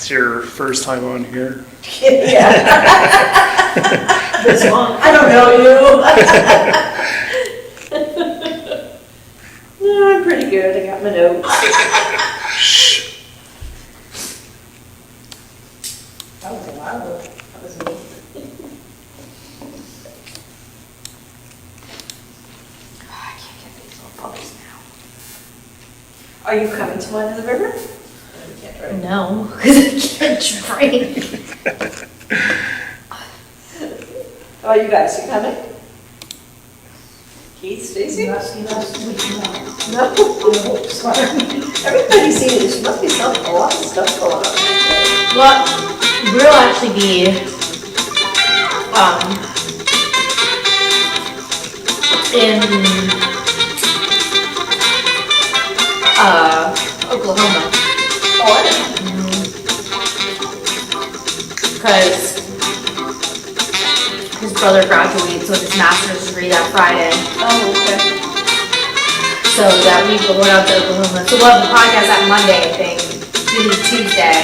It's your first time on here. Yeah. This long. I don't know you. No, I'm pretty good. I got my notes. That was a while ago. That was me. I can't get these little puppies now. Are you coming to one in the river? No, because I can't drink. Oh, you guys, you coming? Keith, Stacy? No. Sorry. Everybody's seen it. There must be a lot of stuff going on. Well, we'll actually be, in, Oklahoma. Oh, I didn't. Because his brother graduates with his master's degree that Friday. Oh, okay. So that week we're going out to Oklahoma. So we'll have the podcast that Monday, I think, maybe Tuesday.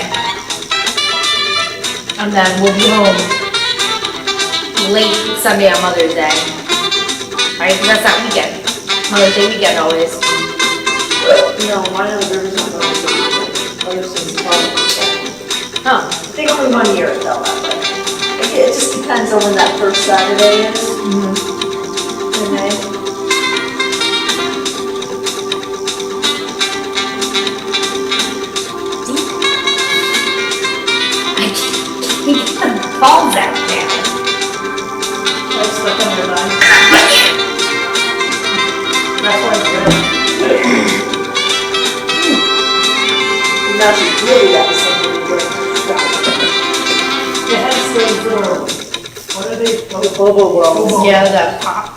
And then we'll be home late Sunday on Mother's Day. Right? That's that weekend. Mother's Day weekend always. No, mine are the rivers on the Mother's Day is Huh. I think only 1 year it fell that way. It just depends on when that first Saturday is. In May. I can't get the balls out now. That's the thunder line. That's why it's good. Now she's really got something to drink. It has those little, what are they? The bubble wells. Yeah, that pop.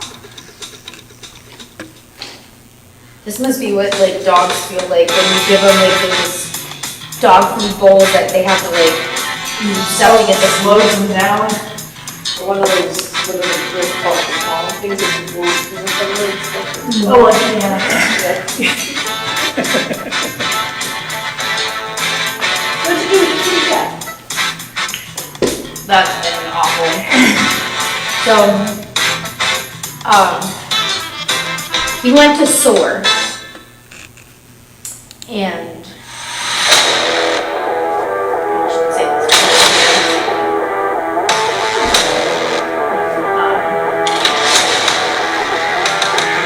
This must be what like dogs feel like when you give them like those dog food bowls that they have to like use stuff to get the Slows them down. One of those, what are those called, the small things that you move, Oh, yeah. What'd you do with the cat? That's been awful. So, he went to SOAR and I shouldn't say this.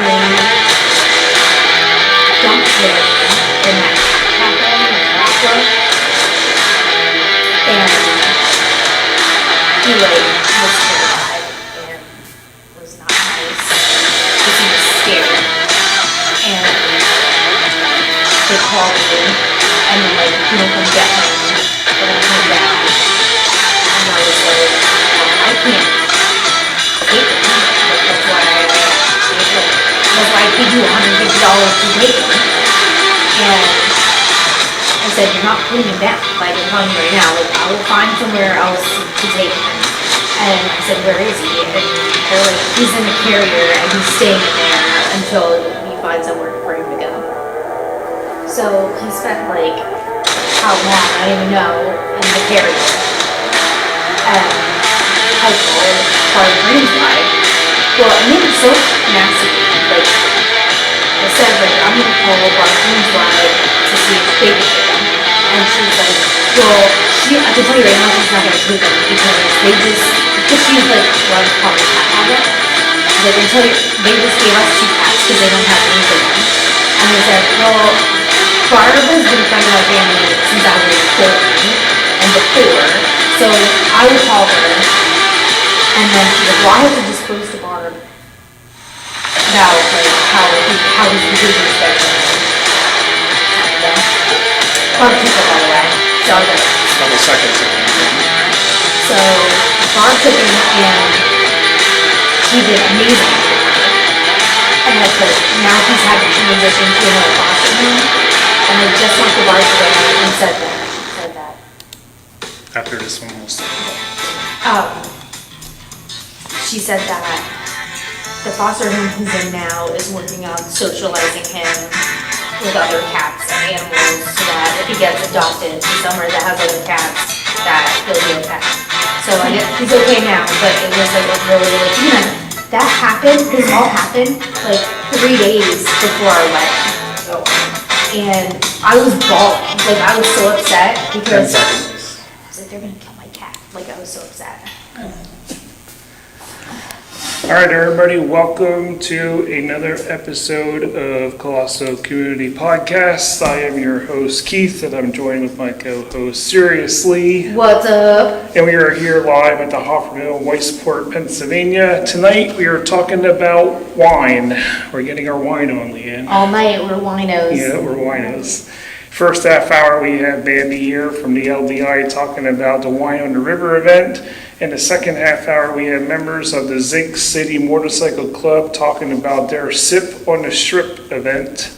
They dumped him in that cafe in Nebraska, and he like was terrified and was not nice because he was scared. And they called me and then like, you know, come get him, we're gonna come back. And I was like, I can't take him. Like, that's why I paid you $150 to take him. And I said, you're not putting him down. Like, I'm telling you right now, like, I will find somewhere else to take him. And I said, where is he? And they're like, he's in the carrier and he's staying there until we find somewhere for him to go. So he spent like, how long, I don't even know, in the carrier. And I called part of Green's ride. Well, it made it so nasty. Like, I said, like, I'm gonna call part of Green's ride to see if they can take him. And she's like, well, I can tell you right now she's not gonna take him because she's like, well, probably cat habit. She's like, until they just gave us 2 cats because they don't have anything. And they said, well, Barb has been a friend of my family since I was 14 and before, so I would call her. And then she's like, well, I have to disclose to Barb about like how his behavior is better. Barb took it, by the way. So I was like, Couple seconds ago. so Barb took him and he did amazing. And like, now he's had to transition to another foster home. And I just went to Barb today and said that. After this one was She said that the foster home he's in now is working on socializing him with other cats some animals so that if he gets adopted to somewhere that has other cats, that he'll be okay. So he's okay now, but it was like a really, man, that happened, this all happened like 3 days before our wedding. And I was bawling, like I was so upset 10 because I seconds. was like, they're gonna kill my cat. Like I was so upset. All right, everybody, welcome to another episode of Colosso Community Podcast. I am your host, Keith, and I'm joined with my co-host, Seriously. What's up? And we are here live at the Hoffermill, Weissport, Pennsylvania. Tonight, we are talking about wine. We're getting our wine on, Leanne. All night we're winos. Yeah, we're winos. First half hour, we have Bambi here from the LDI talking about the Wine on the River event. In the second half hour, we have members of the Zinc City Motorcycle Club talking about their Sip on the Strip event.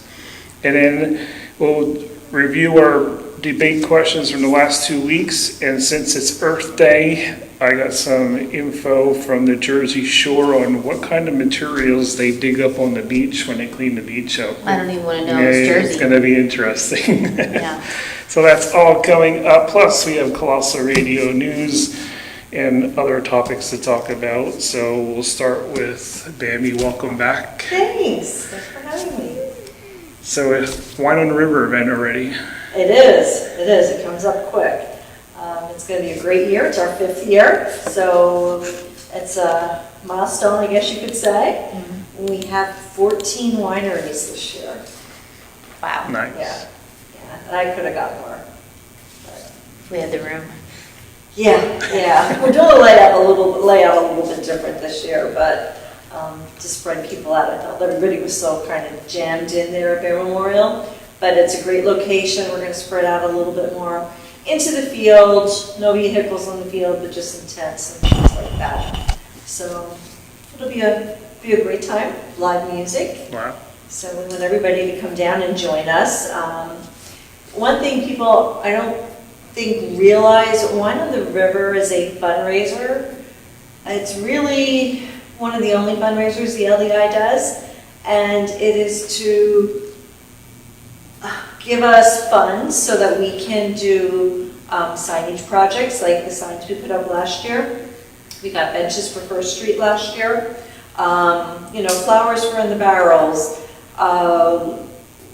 And then we'll review our debate questions from the last 2 weeks. And since it's Earth Day, I got some info from the Jersey Shore on what kind of materials they dig up on the beach when they clean the beach up. I don't even want to know. Yeah, It's Jersey. it's going to be interesting. Yeah. So that's all coming up. Plus, we have Colosso Radio News and other topics to talk about. So we'll start with Bambi. Welcome back. Thanks for having me. So it's Wine on the River event already. It is, it comes up quick. It's going to be a great year, it's our 5th year, so it's a milestone, I guess you could say. Mm-hmm. We have 14 wineries this year. Wow. Nice. Yeah, and I could have got more. But We had the room. yeah, we're doing the layout a little bit different this year, but to spread people out, I thought everybody was so kind of jammed in there at Bear Memorial. But it's a great location. We're going to spread out a little bit more into the field. No vehicles on the field, but just some tents and things like that. So it'll be a great time. Live music. Wow. So we want everybody to come down and join us. One thing people I don't think realize: Wine on the River is a fundraiser. It's really one of the only fundraisers the LDI does, and it is to give us funds so that we can do signage projects like the signs we put up last year. We got benches for First Street last year. Flowers for in the barrels.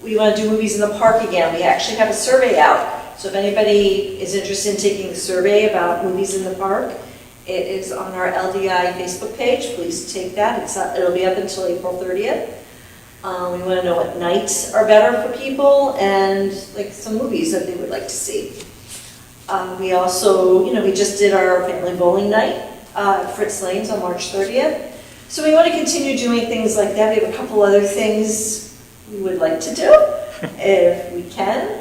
We want to do movies in the park again. We actually have a survey out. So if anybody is interested in taking the survey about movies in the park, it is on our LDI Facebook page. Please take that. It'll be up until April 30th. We want to know what nights are better for people and like some movies that they would like to see. We also, we just did our family bowling night at Fritz Lane's on March 30th. So we want to continue doing things like that. We have a couple other things we would like to do if we can.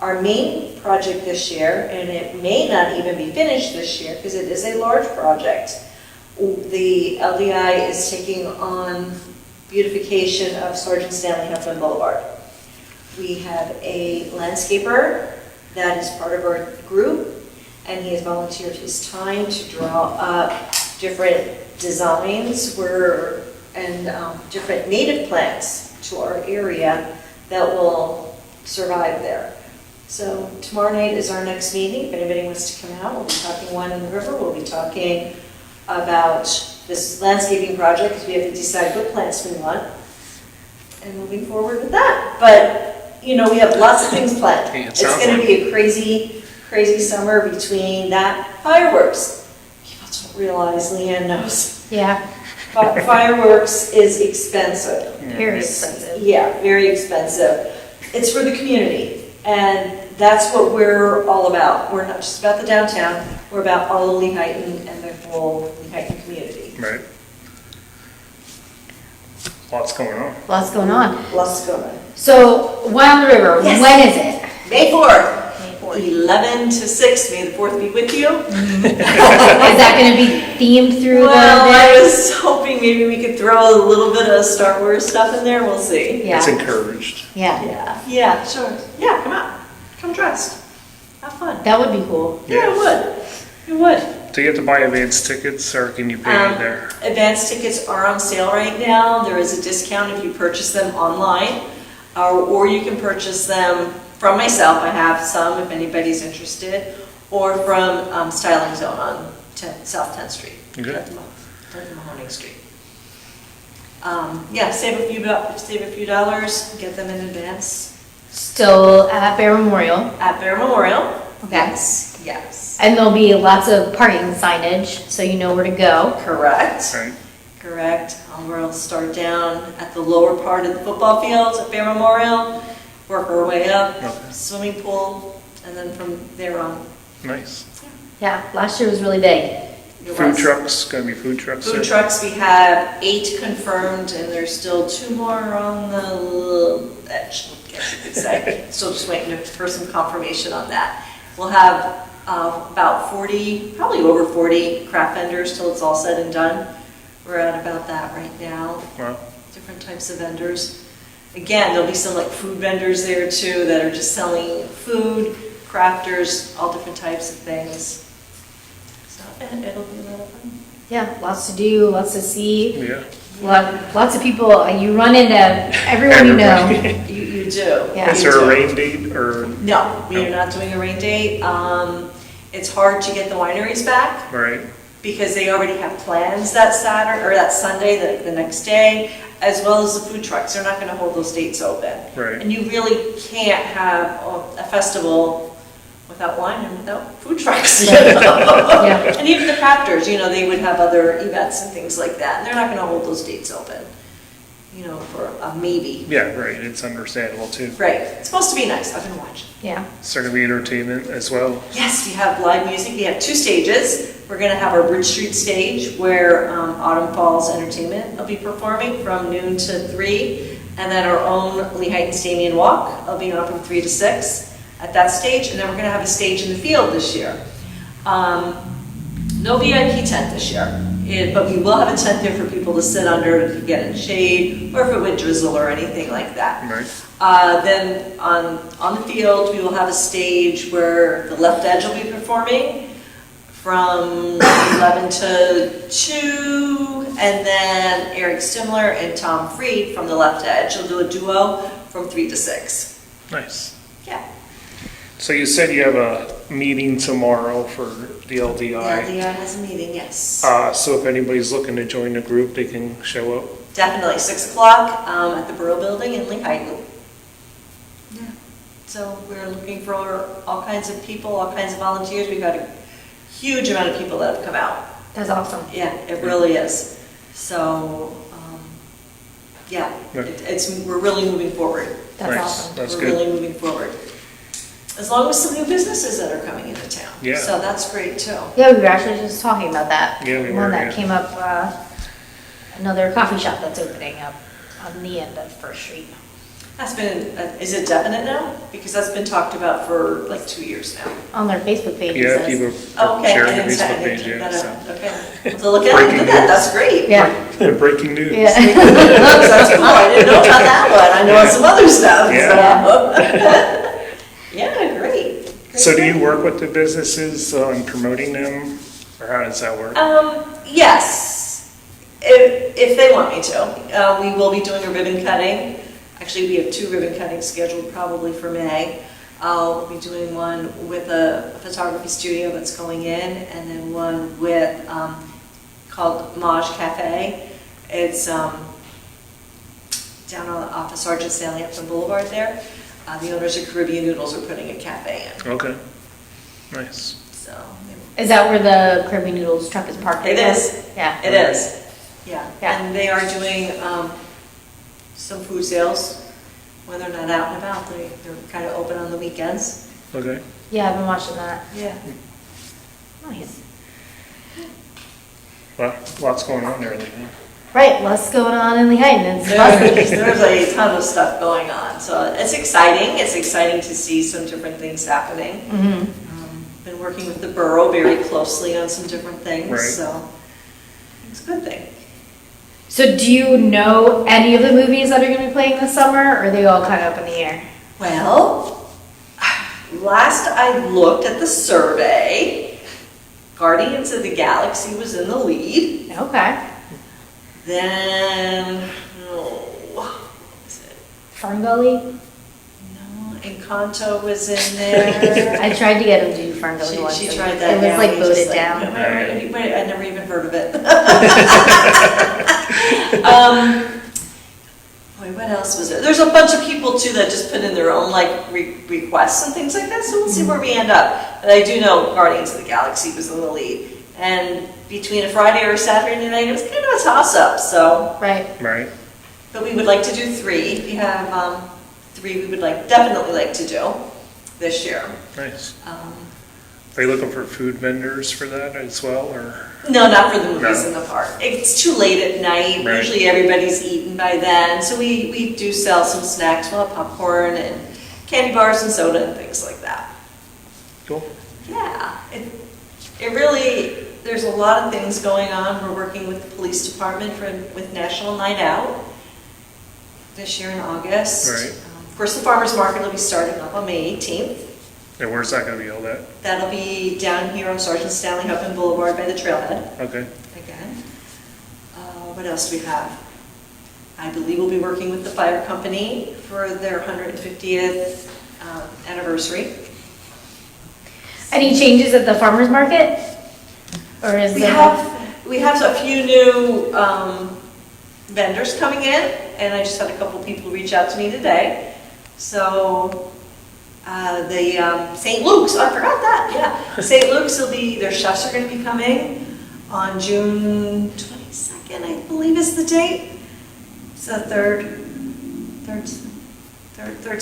Our main project this year, and it may not even be finished this year because it is a large project, the LDI is taking on beautification of Sergeant Stanley Huffman Boulevard. We have a landscaper that is part of our group, and he has volunteered his time to draw up different designs and different native plants to our area that will survive there. So tomorrow night is our next meeting. If anybody wants to come out, we'll be talking Wine on the River. We'll be talking about this landscaping project because we have to decide what plants we want and moving forward with that. But, we have lots of things planned. Yeah, It's going to be a crazy, crazy summer between that. Fireworks. People don't realize, Leanne knows. Yeah. Fireworks is expensive. Very expensive. Yeah, very expensive. It's for the community. And that's what we're all about. We're not just about the downtown. We're about all of Lehighton and the whole Lehighton community. Right. Lots going on. Lots going on. Lots going on. So, Wine on the River, Yes. when is it? May 4th. May 4th. 11 to 6. May the 4th be with you. Is that going to be themed through Well, the I day? was hoping maybe we could throw a little bit of Star Wars stuff in there. We'll see. It's Yeah. encouraged. Yeah. Yeah, sure. Yeah, come out. Come dressed. Have fun. That would be cool. Yeah, it would. It would. Do you have to buy advance tickets or can you pay there? Advance tickets are on sale right now. There is a discount if you purchase them online. or you can purchase them from myself. I have some if anybody's interested, or from Styling Zone on South 10th Street, Okay. 10th Mahoning Street. Yeah, save a few dollars, get them in advance Still at Bear Memorial. at Bear Memorial. Okay. Yes. And there'll be lots of parking signage, so you know where to go. Correct. Right. Correct. We'll start down at the lower part of the football fields at Bear Memorial, work our way up, Okay. swimming pool, and then from there on. Nice. Yeah, last year was really big. It Food was. trucks, gonna be food trucks Food there? trucks, we have 8 confirmed, and there's still 2 more on the edge, I guess you could say. Still just waiting for some confirmation on that. We'll have about 40, probably over 40 craft vendors till it's all said and done. We're at about that right now. Wow, Different types of vendors. Again, there'll be some like food vendors there too that are just selling food, crafters, all different types of things. So it'll be a lot of fun. Yeah, lots to do, lots to see. yeah. Lots of people, you run into everyone you know. Everybody. You do. Yeah. Is You there a do. rain date or, No, we No. are not doing a rain date. It's hard to get the wineries back right? because they already have plans that Saturday or that Sunday, the next day, as well as the food trucks. They're not going to hold those dates open. Right. And you really can't have a festival without wine and without food trucks. You know? Yeah. And even the crafters, they would have other events and things like that. And they're not going to hold those dates open, for a maybe. Yeah, right, it's understandable too. Right. It's supposed to be nice. I've been watching. Yeah. Is there gonna be entertainment as well? Yes, we have live music. We have 2 stages. We're going to have our Bridge Street stage where Autumn Falls Entertainment will be performing from noon to 3. And then our own Lehighton Stadium Walk will be on from 3 to 6 at that stage. And then we're going to have a stage in the field this year. No VIP tent this year, but we will have a tent there for people to sit under to get in shade or if it would drizzle or anything like that. Right, Then on the field, we will have a stage where the left edge will be performing from 11 to 2, and then Eric Stimler and Tom Freed from the left edge will do a duo from 3 to 6. nice. Yeah. So you said you have a meeting tomorrow for the Yeah, LDI. Leon has a meeting, yes. So if anybody's looking to join the group, they can show up? Definitely, 6 o'clock at the Borough Building in Lehighton. Yeah. So we're looking for all kinds of people, all kinds of volunteers. We've got a huge amount of people that have come out. That's awesome. Yeah, it really is. So, yeah, Right. we're really moving forward. That's Nice. awesome. That's We're good. really moving forward. As long as some new businesses that are coming into town. Yeah. So that's great too. Yeah, we were actually just talking about that. Yeah, we One were, that yeah. came up, another coffee shop that's opening up on the end of First Street. That's been, is it definite now? Because that's been talked about for like 2 years now. On their Facebook page, it Yeah, says. people Oh, are okay. sharing I the didn't say- I Facebook didn't page, check yeah, that so. out. Okay. So look at Breaking that. news. That's great. Yeah. Breaking news. Yeah. That's cool. I didn't know about that one. I know some other stuff. Yeah. So. Yeah, great. So do you work with the businesses on promoting them, or how does that work? Yes, if they want me to. We will be doing a ribbon cutting. Actually, we have 2 ribbon cuttings scheduled probably for May. We'll be doing one with a photography studio that's going in, and then one with called Maj Cafe. It's down off of Sergeant Stanley Upton Boulevard there. The owners of Caribbean Noodles are putting a cafe in. Okay, nice. So Is that where the Kirby Noodles truck is parked? it is. Yeah. It is. Yeah. Yeah. And they are doing some food sales when they're not out and about. They're kind of open on the weekends. Okay, Yeah, I've been watching that. Yeah. Nice. well, lots going on there, Lehighton. Right, what's going on in Lehighton? It's buzzing. There's a ton of stuff going on. So it's exciting. It's exciting to see some different things happening. Mm-hmm. Been working with the borough very closely on some different things. Right. So it's a good thing. So do you know any of the movies that are going to be playing this summer, or are they all kind of up in the air? Well, last I looked at the survey, Guardians of the Galaxy was in the lead. Okay. Then, what was it? Fern Gully? No, Encanto was in there. I tried to get him to do Fern Gully once. She and tried that. It was yeah, like we just voted like, down. no, wait, I'd never even heard of it. Wait, what else was there? There's a bunch of people too that just put in their own like requests and things like that, so we'll see where we end up. But I do know Guardians of the Galaxy was in the lead. And between a Friday or a Saturday night, it was kind of a toss-up, so. Right. Right. But we would like to do 3. We have 3 we would definitely like to do this year. Nice. Um, Are you looking for food vendors for that as well, or? No, not for the movies No. in the park. It's too late at night. Right. Usually everybody's eaten by then. So we do sell some snacks. We'll have popcorn and candy bars and soda and things like that. Cool. Yeah. It really, there's a lot of things going on. We're working with the police department with National Night Out this year in August. Right. Of course, the farmer's market will be starting up on May 18th. And where's that going to be held at? That'll be down here on Sergeant Stanley Huffman Boulevard by the trailhead. Okay. Again. What else do we have? I believe we'll be working with the fire company for their 150th anniversary. Any changes at the farmer's market? Or is We it? have a few new vendors coming in, and I just had a couple people reach out to me today. So the St. Luke's, I forgot that, yeah. St. Luke's their chefs are going to be coming on June 22nd, I believe is the date. It's the third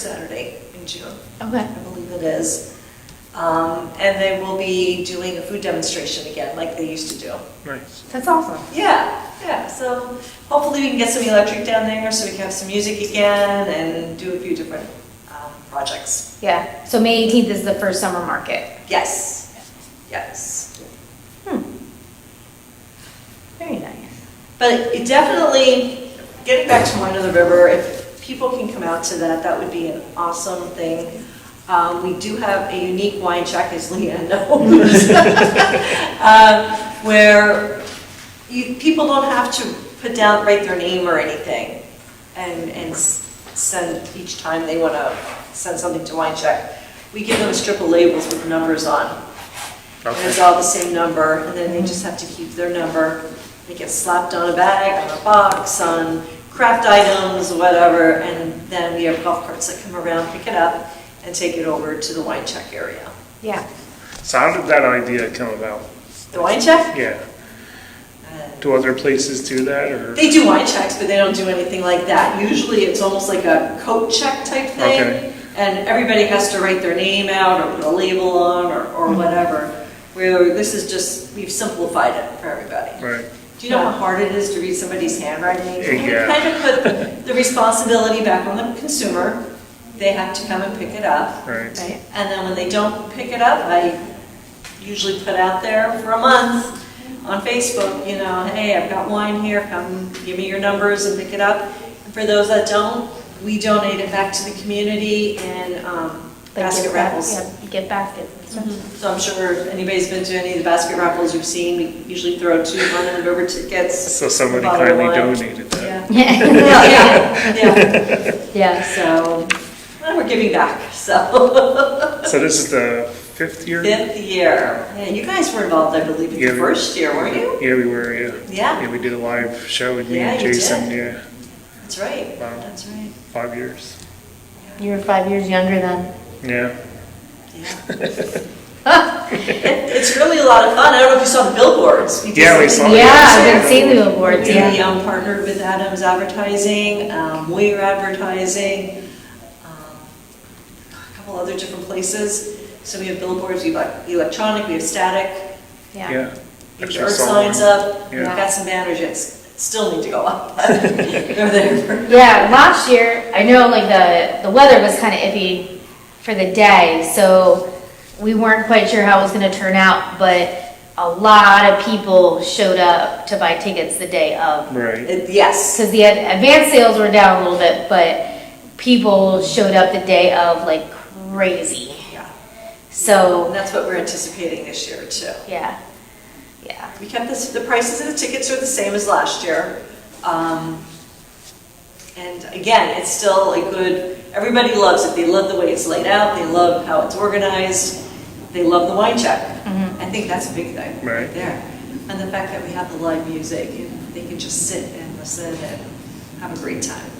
Saturday in June, Okay. I believe it is. And they will be doing a food demonstration again, like they used to do. Nice. That's awesome. Yeah, so hopefully we can get some electric down there so we can have some music again and do a few different projects. Yeah. So May 18th is the first summer market. Yes. Very nice. But it definitely, getting back to Wine on the River, if people can come out to that, that would be an awesome thing. We do have a unique wine check, as Leanne knows, where people don't have to write their name or anything and send each time they want to send something to wine check. We give them a strip of labels with numbers on. And it's Okay. all the same number, and then they just have to keep their number. They get slapped on a bag, on a box, on craft items, whatever, and then we have golf carts that come around, pick it up, and take it over to the wine check area. Yeah. So how did that idea come about? The wine check? Yeah. Do other places do that, or? They do wine checks, but they don't do anything like that. Usually it's almost like a coat check type thing. Okay. And everybody has to write their name out or put a label on or whatever. Where this is just, we've simplified it for everybody. Right. Do you know how hard it is to read somebody's handwriting? Yeah. We kind of put the responsibility back on the consumer. They have to come and pick it up. Right. Right. And then when they don't pick it up, I usually put out there for a month on Facebook, hey, I've got wine here, come give me your numbers and pick it up. And for those that don't, we donate it back to the community in basket raffles. Yeah, you get baskets and stuff. So I'm sure if anybody's been to any of the basket raffles you've seen, we usually throw 2 Wine on the River tickets. So somebody a bottle of kindly wine. donated that. Yeah. Yeah. Yeah. Yeah. So, well, we're giving back, so. So this is the 5th year? 5th year. Yeah, you guys were involved, I believe, in Yeah, the we- first year, weren't you? Yeah, we were, yeah. Yeah, Yeah, we did a live show with me Yeah, and you Jason, did. yeah, that's right, Wow. that's right. 5 years. You were 5 years younger then. Yeah. Yeah. It's really a lot of fun. I don't know if you saw the billboards. did Yeah, we something saw Yeah, it. I've been seeing the billboards. We Yeah. partnered with Adams Advertising, Moyer Advertising, a couple other different places. So we have billboards, we have electronic, we have static, Yeah. Yeah. we have Actually yard saw signs one. up. Yeah. We've got some banners yet, still need to go up. They're there. Yeah, last year, I know like the weather was kind of iffy for the day, so we weren't quite sure how it was going to turn out, but a lot of people showed up to buy tickets the day of. Right. Yes. Because the advanced sales were down a little bit, but people showed up the day of like crazy. Yeah. So, And that's what we're anticipating this year too. yeah. We kept the prices of the tickets are the same as last year. And again, it's still a good, everybody loves it. They love the way it's laid out. They love how it's organized. They love the wine check. I think that's a big thing Right. there. And the fact that we have the live music, and they can just sit and listen and have a great time.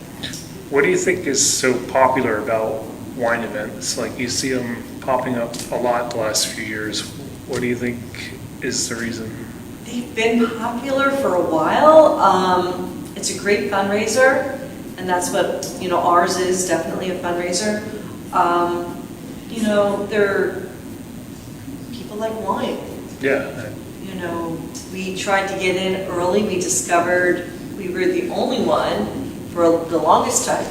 What do you think is so popular about wine events? Like, you see them popping up a lot the last few years. What do you think is the reason? They've been popular for a while. It's a great fundraiser, and that's what, ours is, definitely a fundraiser. People like wine. Yeah. We tried to get in early. We discovered we were the only one for the longest time,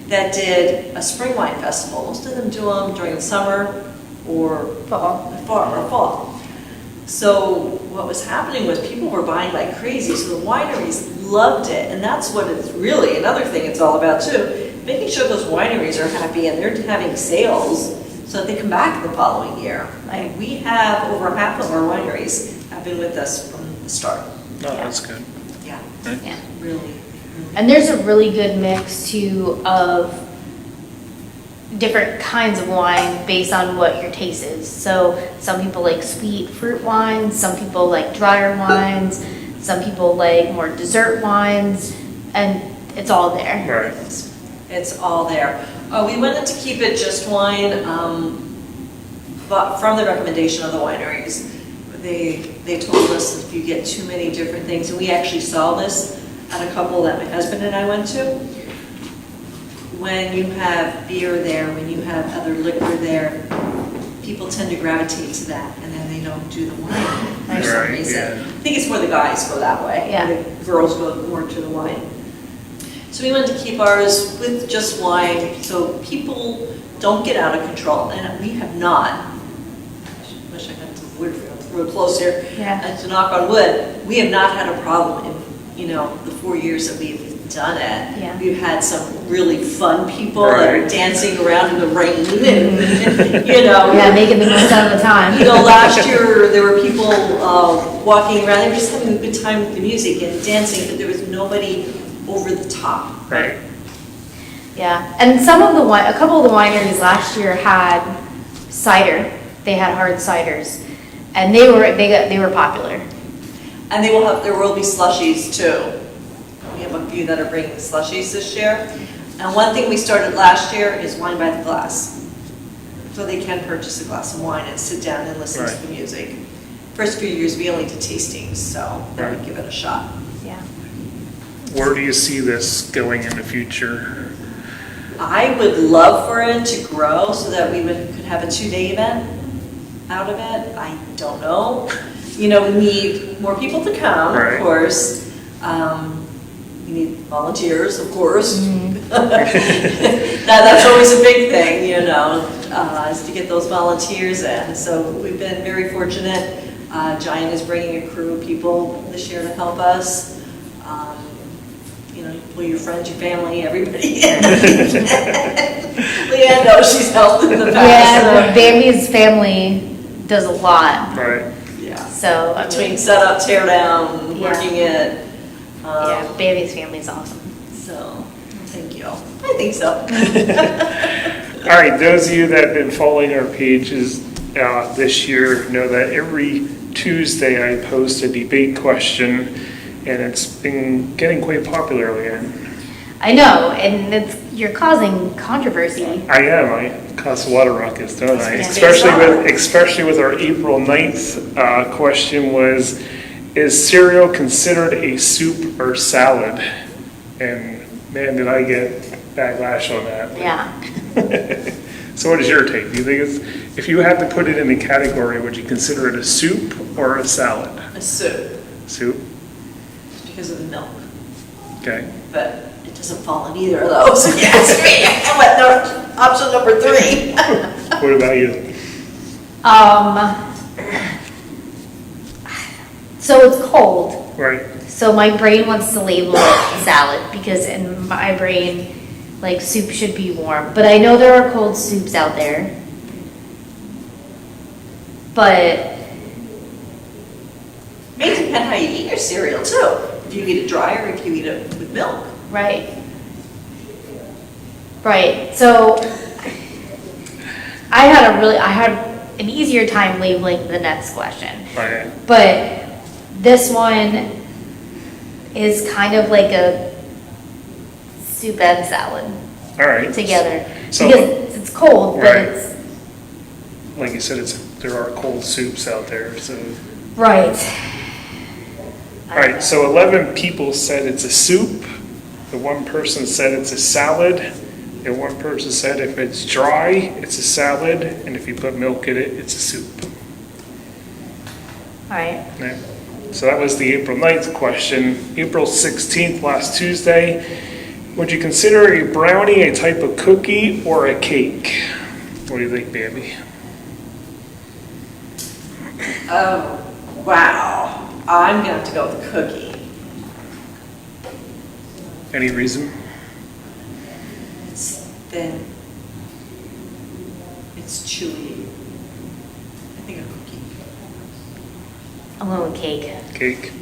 that did a spring wine festival. Most of them do them during the summer or fall. So what was happening was people were buying like crazy, so the wineries loved it, and that's what it's really, another thing it's all about too, making sure those wineries are happy and they're having sales so that they come back the following year. Like, we have over half of our wineries have been with us from the start. No, that's good. Yeah, Yeah. really. And there's a really good mix too of different kinds of wine based on what your taste is. So some people like sweet fruit wines, some people like drier wines, some people like more dessert wines, and it's all there. Right. It's all there. We wanted to keep it just wine, but from the recommendation of the wineries. They told us if you get too many different things, and we actually saw this at a couple that my husband and I went to. When you have beer there, when you have other liquor there, people tend to gravitate to that, and then they don't do the wine for some Right, reason. yeah. I think it's more the guys go that way. Yeah. The girls go more to the wine. So we wanted to keep ours with just wine, so people don't get out of control, and we have not. I wish I got to wood real close here. Yeah. To knock on wood, we have not had a problem in the 4 years that we've done it. Yeah. We've had some really fun people that are Right. dancing around in the rain, and Yeah, making the most out of the time. last year there were people walking around. They were just having a good time with the music and dancing, but there was nobody over the top. Right. Yeah, and a couple of the wineries last year had cider. They had hard ciders, and they were popular. And there will be slushies too. We have a few that are bringing slushies this year. And one thing we started last year is wine by the glass. So they can purchase a glass of wine and sit down and listen to Right. the music. First few years we only did tastings, so that would Right. give it a shot. Yeah. Where do you see this going in the future? I would love for it to grow so that we could have a 2-day event out of it. I don't know. We need more people to come, Right. of course. We need volunteers, of course. That's always a big thing, is to get those volunteers in. So we've been very fortunate. Giant is bringing a crew of people this year to help us. Pull your friends, your family, everybody. Leanne knows she's helped in the past. Yeah, Bambi's family does a lot. Right. Yeah. So Between setup, tear down, Yeah. working it. yeah, Bambi's family is awesome. So, thank you. I think so. All right, those of you that have been following our pages this year know that every Tuesday I post a debate question, and it's been getting quite popular, Leanne. I know, and you're causing controversy. I am. I cause a lot of ruckus, don't I? Yeah. Especially with our April 9th question was, is cereal considered a soup or salad? And man, did I get backlash on that. Yeah. So what is your take? Do you think if you had to put it in a category, would you consider it a soup or a salad? A soup, Soup, because of the milk. okay. But it doesn't fall in either of those. Yes, option number 3. What about you? So it's cold. Right, So my brain wants to label it salad because in my brain, like soup should be warm. But I know there are cold soups out there. But May depend how you eat your cereal too. If you eat it dry or if you eat it with milk. right. Right, so I had an easier time labeling the next question. Okay. But this one is kind of like a soup and salad All right. together. So- Because it's cold, but Right. it's, Like you said, there are cold soups out there, so. right. All right, so 11 people said it's a soup. The one person said it's a salad. And one person said if it's dry, it's a salad. And if you put milk in it, it's a soup. Alright, Yeah. So that was the April 9th question. April 16th, last Tuesday. Would you consider a brownie a type of cookie or a cake? What do you think, Bambi? Oh, wow. I'm gonna have to go with cookie. Any reason? It's thin. It's chewy. I think a cookie. I'm going with cake. Cake?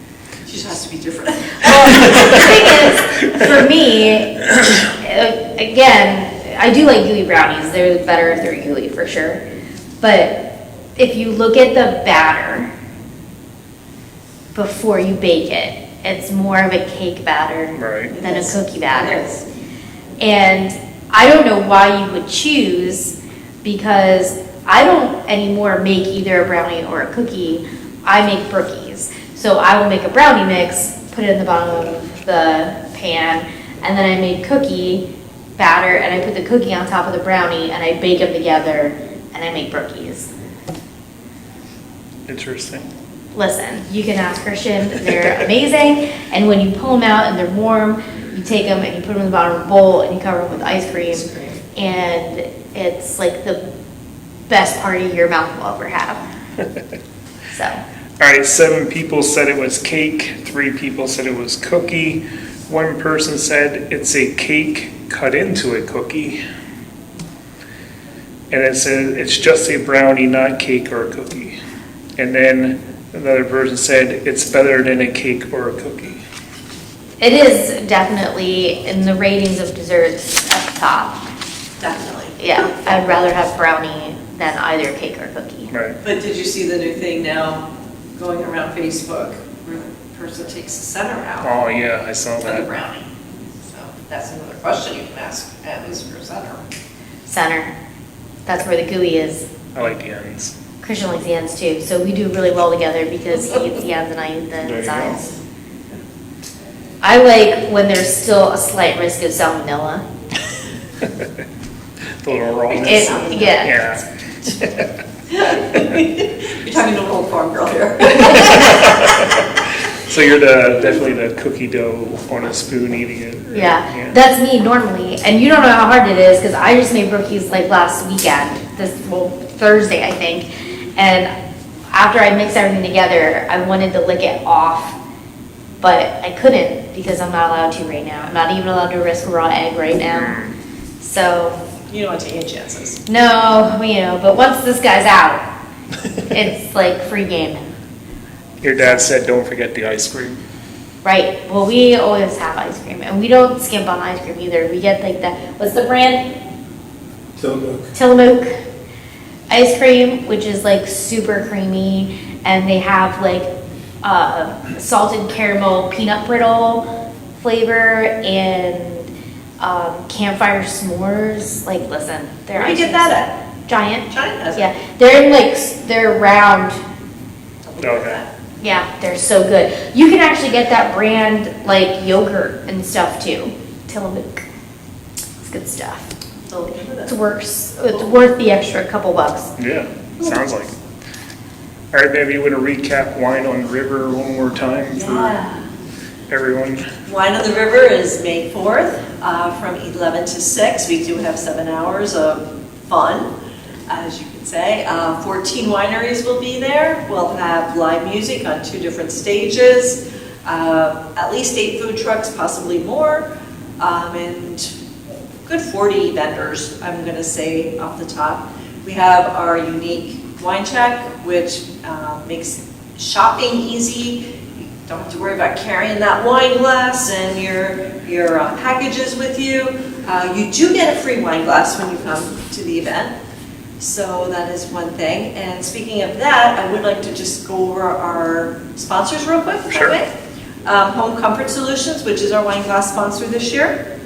She just has to be different. The thing is, for me, again, I do like gooey brownies. They're better if they're gooey, for sure. But if you look at the batter before you bake it, it's more of a cake batter Right. than a cookie batter. Yes. And I don't know why you would choose, because I don't anymore make either a brownie or a cookie. I make brookies. So I will make a brownie mix, put it in the bottom of the pan, and then I make cookie batter, and I put the cookie on top of the brownie, and I bake them together, and I make brookies. Interesting. Listen, you can ask Christian, they're amazing, and when you pull them out and they're warm, you take them and you put them in the bottom of a bowl and you cover them with ice cream, and it's like the best party your mouth will ever have. So, All right, 7 people said it was cake, 3 people said it was cookie, 1 person said it's a cake cut into a cookie, and it said it's just a brownie, not cake or a cookie. And then another person said it's better than a cake or a cookie. it is definitely in the ratings of desserts at the top. Definitely. Yeah, I'd rather have brownie than either cake or cookie. Right. But did you see the new thing now going around Facebook where the person takes the center out Oh, yeah, I saw of the that. brownie? So that's another question you can ask, at least for center. Center, that's where the gooey is. I like the ends. Christian likes the ends too, so we do really well together because he eats the ends and I eat There the you sides. I like when there's still a slight risk of salmonella. The little rawness. Yeah. You're talking to an old farm girl here. So you're definitely the cookie dough on a spoon eating it. Right? Yeah, that's me normally, and you don't know how hard it is because I just made brookies like last weekend, Thursday I think, and after I mixed everything together, I wanted to lick it off, but I couldn't because I'm not allowed to right now. I'm not even allowed to risk raw egg right now. So, You don't want to take any chances. no, but once this guy's out, it's like free game. Your dad said don't forget the ice cream. Right, well, we always have ice cream, and we don't skimp on ice cream either. We get like what's the brand? Tillamook ice cream, which is like super creamy, and they have like salted caramel peanut brittle flavor and campfire s'mores. Like, listen, they're Where do you get that at? Giant. Giant has it. Yeah, they're round. Okay. Yeah, they're so good. You can actually get that brand like yogurt and stuff too. Tillamook. It's good stuff. Oh, It's worth the extra couple bucks. Yeah, sounds like it. All right, baby, you want to recap Wine on the River one more time for Yeah. everyone? Wine on the River is May 4th from 11 to 6. We do have 7 hours of fun, as you can say. 14 wineries will be there. We'll have live music on 2 different stages, at least 8 food trucks, possibly more, and good 40 vendors, I'm going to say off the top. We have our unique wine check, which makes shopping easy. You don't have to worry about carrying that wine glass and your packages with you. You do get a free wine glass when you come to the event, so that is one thing. And speaking of that, I would like to just go over our sponsors real quick, if I Sure. may. Home Comfort Solutions, which is our wine glass sponsor this year.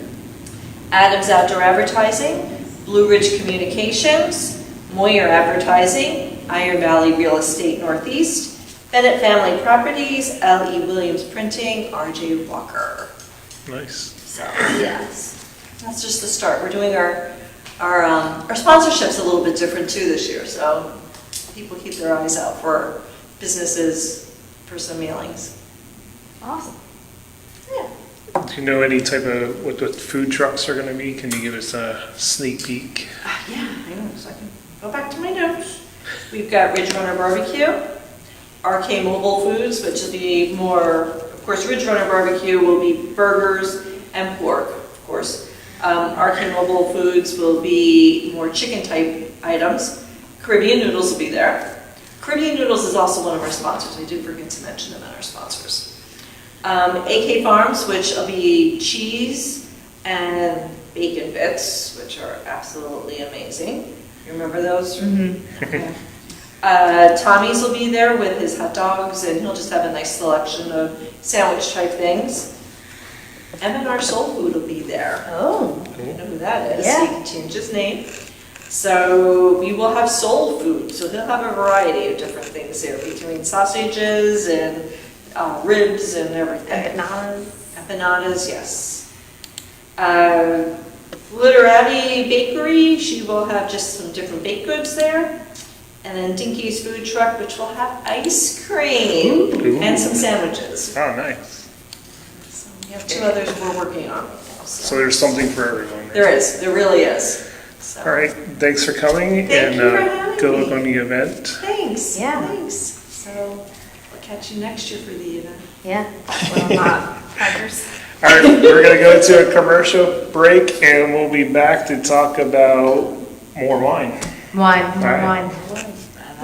Adams Outdoor Advertising, Blue Ridge Communications, Moyer Advertising, Iron Valley Real Estate Northeast, Bennett Family Properties, L.E. Williams Printing, R.J. Walker. Nice. So, yes, that's just the start. We're doing our sponsorships a little bit different too this year, so people keep their eyes out for businesses for some mailings. Awesome. Yeah. Do you know any type of, what the food trucks are gonna be? Can you give us a sneak peek? Yeah, hang on a second. Go back to my notes. We've got Ridge Runner Barbecue, RK Mobile Foods, which will be more, of course, Ridge Runner Barbecue will be burgers and pork, of course. RK Mobile Foods will be more chicken type items. Caribbean Noodles will be there. Caribbean Noodles is also one of our sponsors. I did forget to mention them in our sponsors. AK Farms, which will be cheese and bacon bits, which are absolutely amazing. You remember those? Okay. Tommy's will be there with his hot dogs, and he'll just have a nice selection of sandwich type things. M&R Soul Food will be there. Oh. You know who that is. Yeah. He can change his name. So we will have soul food. So he'll have a variety of different things there, between sausages and ribs and everything. Empanadas. Empanadas, yes. Literati Bakery, she will have just some different baked goods there. And then Dinky's Food Truck, which will have ice cream Ooh. and some sandwiches. Oh, nice. So we have two others we're working on right now. So there's something for everyone. There really is. So. All right, thanks for coming, Thank and you for having good luck me. on the event. Thanks. Yeah. Thanks. So we'll catch you next year for the event. Yeah. Well, not Rogers. All right, we're gonna go to a commercial break, and we'll be back to talk about more wine. Wine, more All right. wine.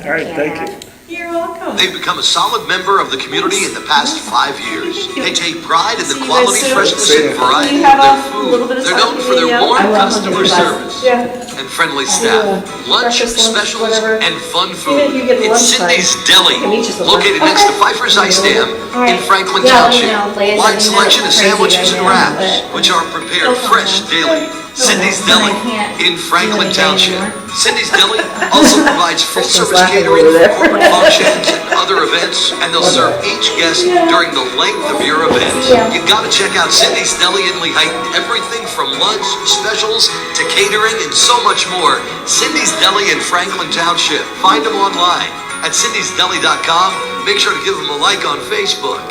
All right, thank you. You're welcome. They've become a solid member of the community in the past 5 years. They take pride in the See you quality, guys soon. freshness, and variety You of have their a little bit food. of They're time known for their to warm I will customer have service Yeah. and friendly staff, lunch, breakfast, lunch, specials, whatever. and fun Even food. if you get It's lunchtime, Cindy's Deli, I can meet you somewhere. located next to Okay. Pfeiffer's Ice Dam in right. Franklin Yeah, let me Township. know, please. Let Wide me know selection of it's crazy sandwiches right and now, wraps, but- which are prepared fresh daily. Cindy's Deli in Franklin Township. Cindy's Deli also provides full-service laughing catering over there. for corporate functions and other events, and they'll serve each guest during the length of your event. You gotta check out Cindy's Deli in Lehighton. Everything from lunch, specials, to catering, and so much more. Cindy's Deli in Franklin Township. Find them online at cindysdeli.com. Make sure to give them a like on Facebook.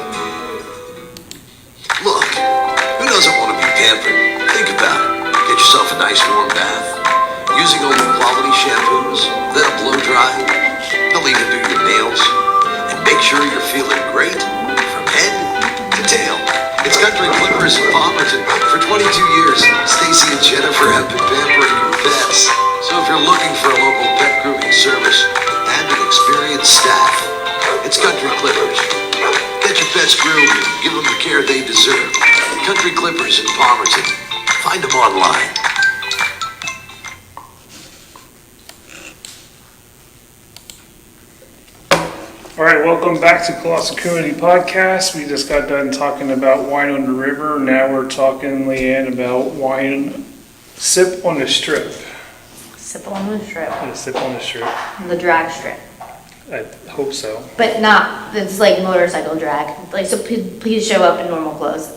Look, who doesn't want to be pampered? Think about it. Get yourself a nice warm bath. Using only quality shampoos, that'll blow dry. They'll even do your nails. And make sure you're feeling great from head to tail. It's Country Clippers in Palmerton. For 22 years, Stacy and Jennifer have been pampering your pets. So if you're looking for a local pet grooming service and an experienced staff, it's Country Clippers. Get your pets groomed and give them the care they deserve. Country Clippers in Palmerton. Find them online. All right, welcome back to Colossal Community Podcast. We just got done talking about wine on the river. Now we're talking, Leanne, about wine sip on the strip. Sip on the strip. Yeah, sip on the strip. The drag strip. I hope so. But not, it's like motorcycle drag. Like, so please show up in normal clothes.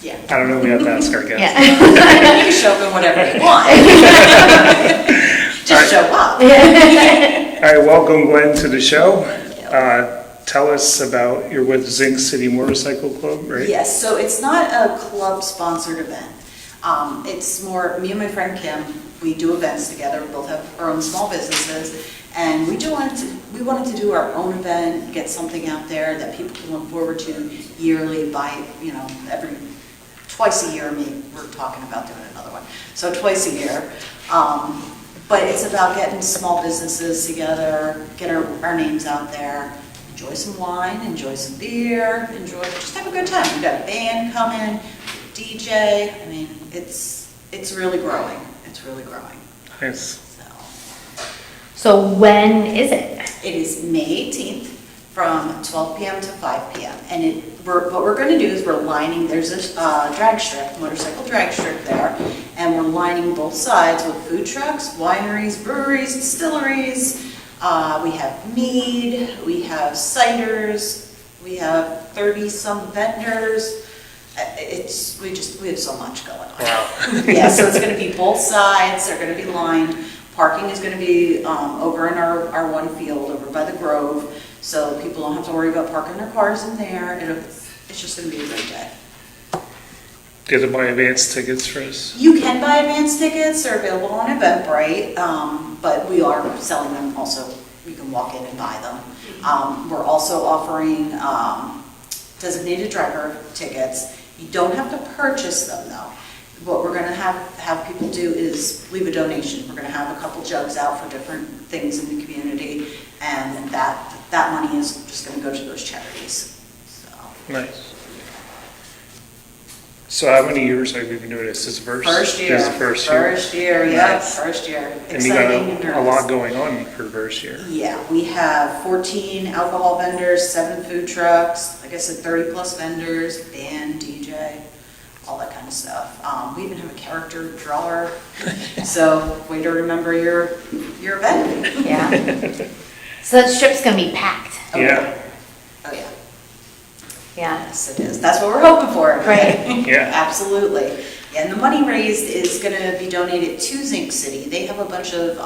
Yeah. I don't know, we have to ask our guests. Yeah. You can show up in whatever you want. Just show up. All right, welcome Gwen to the show. Tell us about, you're with Zinc City Motorcycle Club, right? Yes, so it's not a club-sponsored event. It's more, me and my friend Kim, we do events together, we both have our own small businesses, and we wanted to do our own event, get something out there that people can look forward to yearly, twice a year. We're talking about doing another one, so twice a year. But it's about getting small businesses together, get our names out there, enjoy some wine, enjoy some beer, just have a good time. We've got a band coming, DJ. I mean, it's really growing. It's really growing. Nice. So when is it? It is May 18th from 12 p.m. to 5 p.m. And what we're going to do is we're lining, there's a drag strip, motorcycle drag strip there, and we're lining both sides with food trucks, wineries, breweries, distilleries. We have mead, we have ciders, we have 30-some vendors. We have so much going on. Wow. Yeah, so it's going to be both sides, they're going to be lined. Parking is going to be over in our one field over by the Grove, so people don't have to worry about parking their cars in there. It's just going to be a great day. Get to buy advance tickets for us. You can buy advance tickets, they're available on Eventbrite, but we are selling them also. You can walk in and buy them. We're also offering designated driver tickets. You don't have to purchase them though. What we're going to have people do is leave a donation. We're going to have a couple jugs out for different things in the community, and that money is just going to go to those charities. So. Nice. So how many years have you been doing this? This is First year. This is the first year. First year, yeah, Nice. first year. And you Exciting and got a nervous. lot going on for the first year. Yeah, we have 14 alcohol vendors, 7 food trucks, like I said, 30 plus vendors, band, DJ, all that kind of stuff. We even have a character drawer, so way to remember your event. Yeah. So that strip's gonna be packed. Oh, Yeah. Oh, yeah. Yeah. Yes, it is. That's what we're hoping for. Right. Yeah. Absolutely. And the money raised is going to be donated to Zinc City. They have a bunch of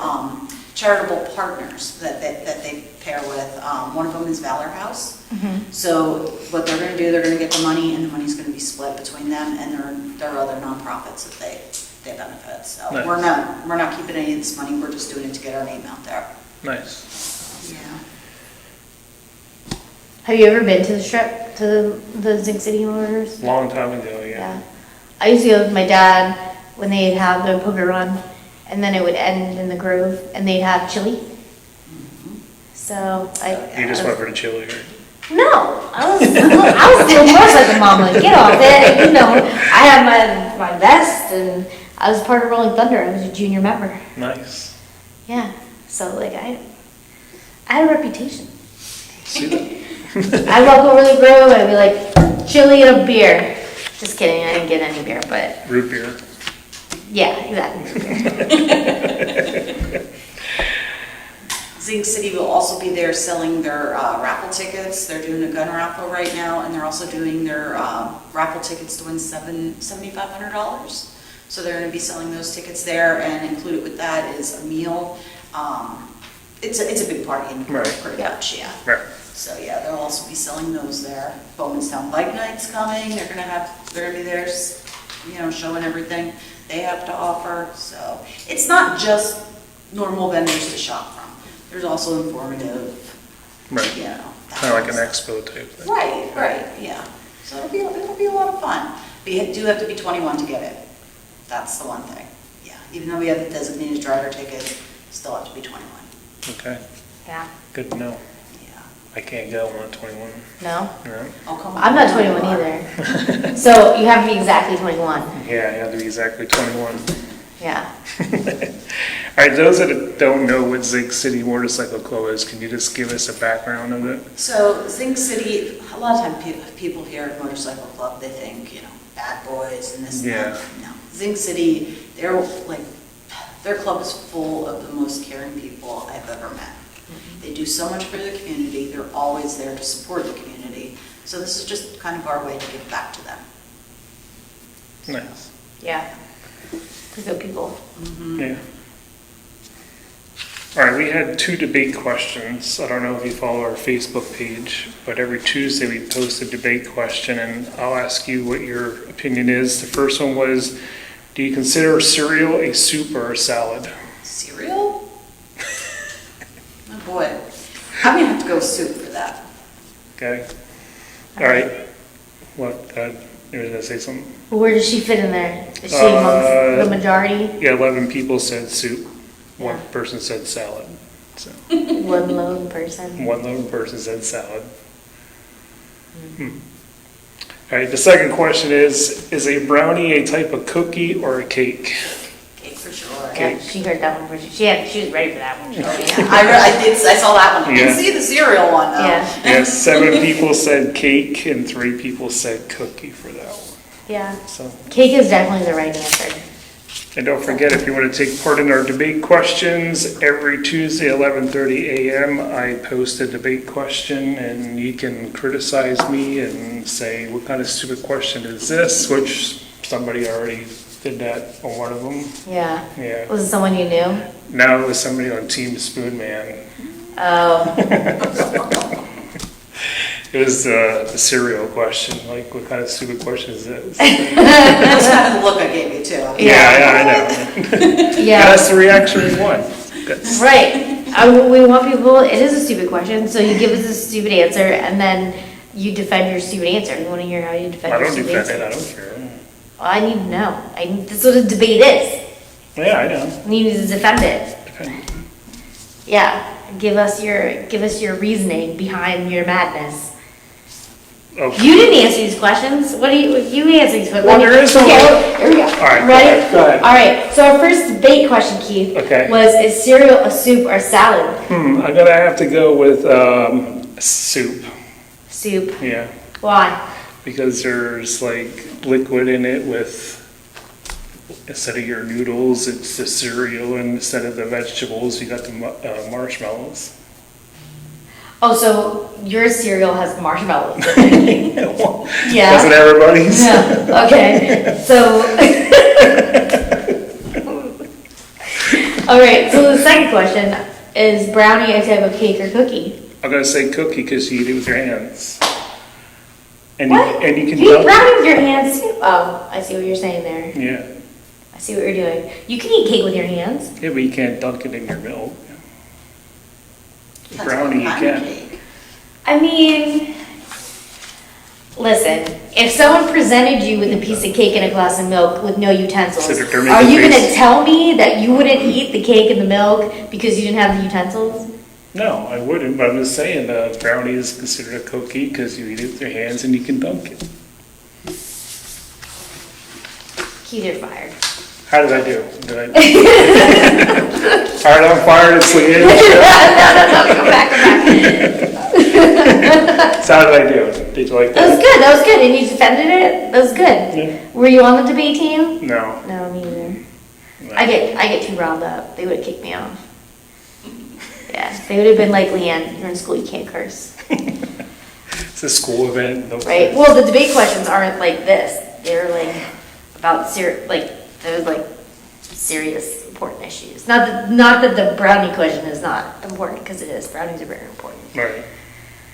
charitable partners that they pair with. One of them is Valor House. So what they're going to do, they're going to get the money, and the money's going to be split between them and their other nonprofits that they benefit. So Nice. we're not keeping any of this money. We're just doing it to get our name out there. Nice. Yeah. Have you ever been to the strip, to the Zinc City Motors? Long time ago, yeah. Yeah. I used to go with my dad when they'd have the poker run, and then it would end in the Grove, and they'd have chili. So You just went for the chili, right? No, I was doing motorcycle mom, like, get off it, you know. I had my vest, and I was part of Rolling Thunder. I was a junior member. Nice. Yeah, so like I had a reputation. See that? I'd walk over the Grove, and I'd be like, chili and a beer. Just kidding, I didn't get any beer, but Root beer. yeah, exactly. Zinc City will also be there selling their raffle tickets. They're doing a gun raffle right now, and they're also doing their raffle tickets to win $7,500. So they're going to be selling those tickets there, and included with that is a meal. It's a big party in Right. pretty much, yeah. Right. So yeah, they'll also be selling those there. Bowmanstown Bike Night's coming. They're gonna be there, showing everything they have to offer. So it's not just normal vendors to shop from. There's also informative, Right. you know. Kind of like an expo type thing. Right, yeah. So it'll be a lot of fun. But you do have to be 21 to get it. That's the one thing. Yeah, even though we have the designated driver ticket, still have to be 21. Okay. Yeah. Good to know. Yeah. I can't go. I'm not 21. No? No? Oh, come on. I'm not 21 either. So you have to be exactly 21. Yeah, I have to be exactly 21. Yeah. All right, those that don't know what Zinc City Motorcycle Club is, can you just give us a background of it? So Zinc City, a lot of times people hear at Motorcycle Club, they think, bad boys and this and Yeah. that. No, Zinc City, their club is full of the most caring people I've ever met. They do so much for the community. They're always there to support the community. So this is just kind of our way to give back to them. Nice. Yeah. They're good people. Yeah. All right, we had 2 debate questions. I don't know if you follow our Facebook page, but every Tuesday we post a debate question, and I'll ask you what your opinion is. The first one was, do you consider cereal a soup or a salad? Cereal? Oh boy. I'm going to have to go with soup for that. Okay. All right. What, you were going to say something? Where does she fit in there? Is she amongst the majority? Yeah, 11 people said soup. One Yeah. person said salad. So One lone person. one lone person said salad. All right, the second question is a brownie a type of cookie or a cake? Cake for sure. Yeah, she heard that one. She was ready for that one. Oh, yeah. I saw that one. I didn't Yeah. see the cereal one though. Yeah. Yes, 7 people said cake and 3 people said cookie for that one. Yeah. So, Cake is definitely the right answer. and don't forget, if you want to take part in our debate questions, every Tuesday, 11:30 a.m., I post a debate question, and you can criticize me and say, what kind of stupid question is this? Which somebody already did that on one of them. Yeah. Yeah. Was it someone you knew? Now it was somebody on Team Spoon Man. Oh. It was the cereal question, like, what kind of stupid question is this? That's kind of the look I gave you too. Yeah, I know. Yeah. That's the reaction we want. That's- Right. We want people, it is a stupid question, so you give us a stupid answer and then you defend your stupid answer. You want to hear how you defend I your don't stupid defend answer? it, I don't care. Well, I need to know. That's what a debate is. Yeah, I know. You need to defend it. Defend it. Yeah. Give us your reasoning behind your madness. Oh, You didn't answer these questions. What do you answer these questions? Well, there is no- Okay, here we go. All right, go Ready? ahead, go ahead. All right. So our first debate question, Keith, Okay. was: is cereal a soup or salad? I'm gonna have to go with soup, Soup. yeah, Why? because there's like liquid in it with, instead of your noodles, it's the cereal, and instead of the vegetables, you got the marshmallows. Oh, so your cereal has marshmallows in it. Yeah. Doesn't everybody's? Yeah. Okay. So. All right. So the second question is: brownie a type of cake or cookie? I'm gonna say cookie because you eat it with your hands. And What? you can You eat dunk brownie with your hands too? Oh, I see what you're saying there. it. Yeah, I see what you're doing. You can eat cake with your hands. yeah, but you can't dunk it in your milk. Depends Brownie, you what kind of can. cake. I mean, listen, if someone presented you with a piece of cake and a glass of milk with no utensils, So they're making are you going to face. tell me that you wouldn't eat the cake and the milk because you didn't have the utensils? No, I wouldn't, but I'm just saying, brownie is considered a cookie because you eat it with your hands and you can dunk it. Keith, you're fired. How did I do? Did I? All right, I'm fired, it's the end. No, go back. So how did I do? Did you like That was that? good, that was good, and you defended it? That was good. Yeah. Were you on the debate team? No. No, me either. No. I get too riled up. They would have kicked me off. Yeah, they would have been like, Leanne, you're in school, you can't curse. It's a school event. No Right? Well, the debate questions aren't like this. They're like about they're like serious, important issues. Not that the brownie question is not important, because it is. Brownies are very important. Right.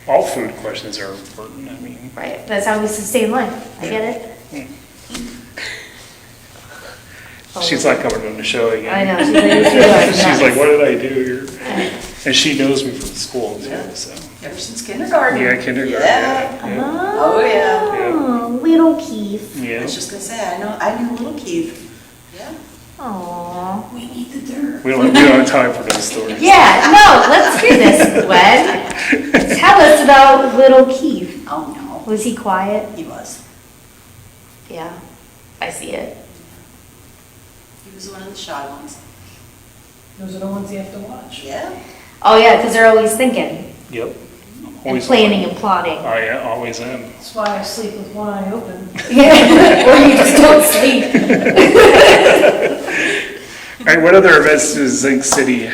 All food questions are important, I mean. Right? That's how we sustain life. I get it. She's not coming on the show again. I know. She's like, "It's too much." She's like, what did I do here? And she knows me from school too, so. Ever since kindergarten. Yeah, kindergarten, Yeah. yeah. Oh, yeah. Oh, little Keith. I Yeah. was just gonna say, I knew little Keith. Yeah. Aww. We need the dirt. We don't have time for those stories. Yeah, no, let's hear this, Gwen. Tell us about little Keith. Oh, no. Was he quiet? He was. Yeah, I see it. He was one of the shy ones. Those are the ones you have to watch. Yeah. Oh, yeah, because they're always thinking Yep. and Always planning and plotting. Oh, yeah, always am. That's why I sleep with one eye open. Yeah, or you just don't sleep. All right, what other events does Zinc City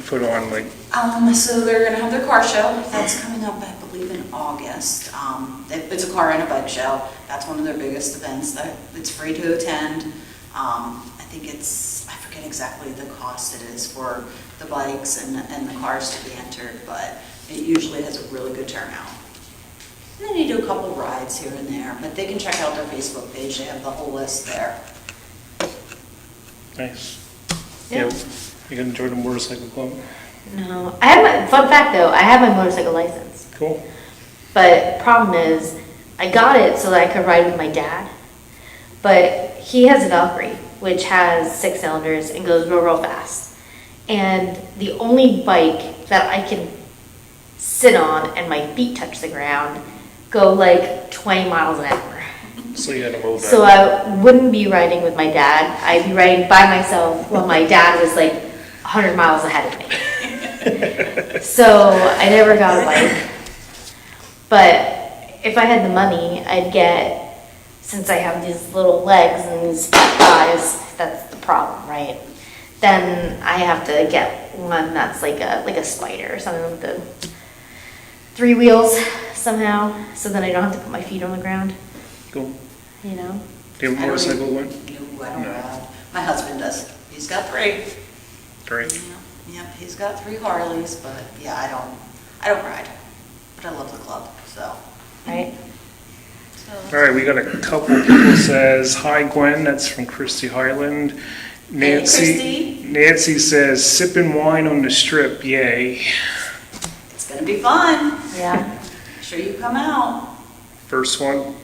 put on, like, So they're gonna have their car show. That's coming up, I believe, in August. It's a car and a bike show. That's one of their biggest events. It's free to attend. I think I forget exactly the cost it is for the bikes and the cars to be entered, but it usually has a really good turnout. And then you do a couple rides here and there, but they can check out their Facebook page. They have the whole list there. nice? Yeah. You gonna join the motorcycle club? No, I have fun fact though, I have my motorcycle license. Cool. But problem is, I got it so that I could ride with my dad. But he has a Valkyrie, which has 6 cylinders and goes real, real fast. And the only bike that I can sit on and my feet touch the ground go like 20 miles an hour. So you had a moped. So I wouldn't be riding with my dad. I'd be riding by myself while my dad was like 100 miles ahead of me. So I never got a bike. But if I had the money, I'd get, since I have these little legs and these fat thighs, that's the problem, right? Then I have to get one that's like a spider or something with the 3 wheels somehow, so then I don't have to put my feet on the ground, Cool. you know? Do you have a motorcycle, Gwen? No, I don't ride. My husband does. He's got 3. Great. Yep, he's got 3 Harleys, but yeah, I don't ride. But I love the club, so. Right? All right, we got a couple people says, hi Gwen, that's from Christy Highland. Christy. Nancy says, sipping wine on the strip, yay. It's gonna be fun. Yeah. Make sure you come out. First one,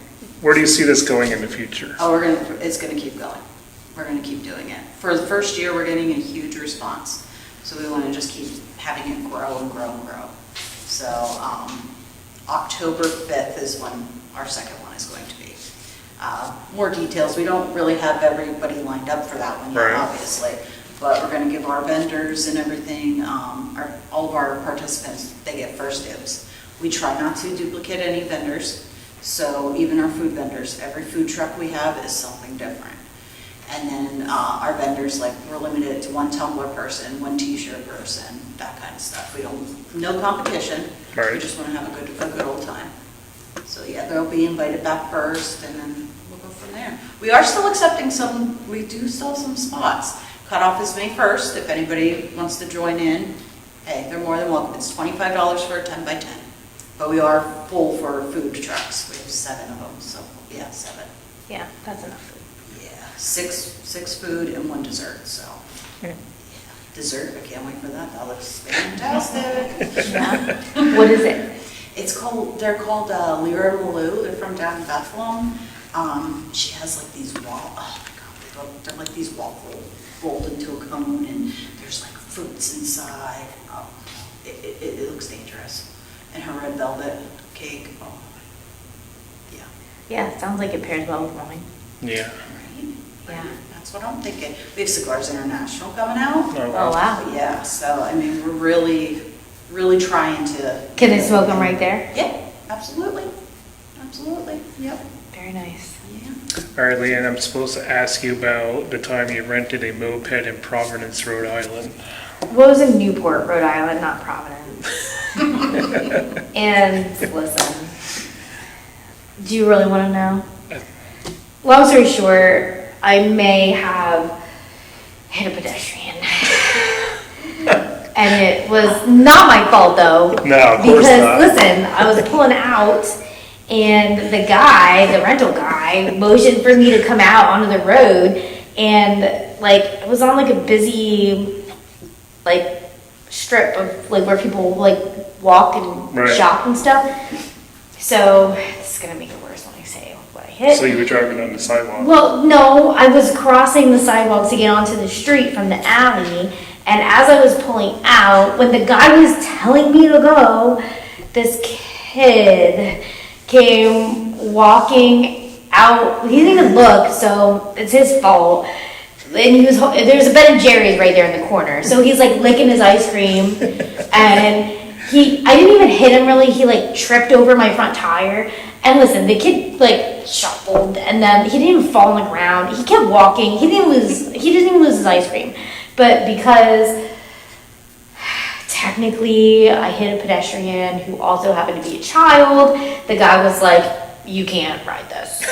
where do you see this going in the future? Oh, it's gonna keep going. We're gonna keep doing it. For the first year, we're getting a huge response. So we wanna just keep having it grow and grow and grow. So, October 5th is when our second one is going to be. More details, we don't really have everybody lined up for that one yet, Right. obviously. But we're gonna give our vendors and everything, all of our participants, they get first dibs. We try not to duplicate any vendors, so even our food vendors, every food truck we have is something different. And then our vendors, like, we're limited to 1 tumbler person, 1 t-shirt person, that kind of stuff. We don't, no competition. Right. We just want to have a good old time. So yeah, they'll be invited back first, and then we'll go from there. We are still accepting we do still have some spots. Cutoff is May 1st. If anybody wants to join in, hey, they're more than welcome. It's $25 for a 10 by 10. But we are full for food trucks. We have 7 of them, so yeah, 7. Yeah, that's enough. Yeah, 6 food and 1 dessert, so. Yeah. Dessert, I can't wait for that. That looks fantastic. Yeah. What is it? They're called Lyra Malou. They're from down in Bethlehem. She has like these oh my God, they're like these waffles rolled into a cone, and there's like fruits inside. It looks dangerous. And her red velvet cake, oh, yeah. Yeah, it sounds like it pairs well with wine. Yeah. Right? Yeah. That's what I'm thinking. We have Cigars International coming out. Oh, Oh, wow. But yeah, so I mean, we're really trying to. Can they smoke them right there? Yeah, absolutely. Absolutely, yep. Very nice. Yeah. All right, Leanne, I'm supposed to ask you about the time you rented a moped in Providence, Rhode Island. What was in Newport, Rhode Island, not Providence? And listen, do you really want to know? Long story short, I may have hit a pedestrian. And it was not my fault though. No, of course Because not. listen, I was pulling out and the rental guy, motioned for me to come out onto the road, and like it was on like a busy like strip of like where people like walk and Right. shop and stuff. So this is gonna make it worse when I say what I hit. So you were driving on the sidewalk? Well, no, I was crossing the sidewalk to get onto the street from the alley, and as I was pulling out, when the guy was telling me to go, this kid came walking out. He didn't even look, so it's his fault. And there's a Ben and Jerry's right there in the corner, so he's like licking his ice cream, and I didn't even hit him really. He like tripped over my front tire. And listen, the kid like shuffled, and then he didn't even fall on the ground. He kept walking. He didn't even lose his ice cream. But because technically I hit a pedestrian who also happened to be a child, the guy was like, "You can't ride this."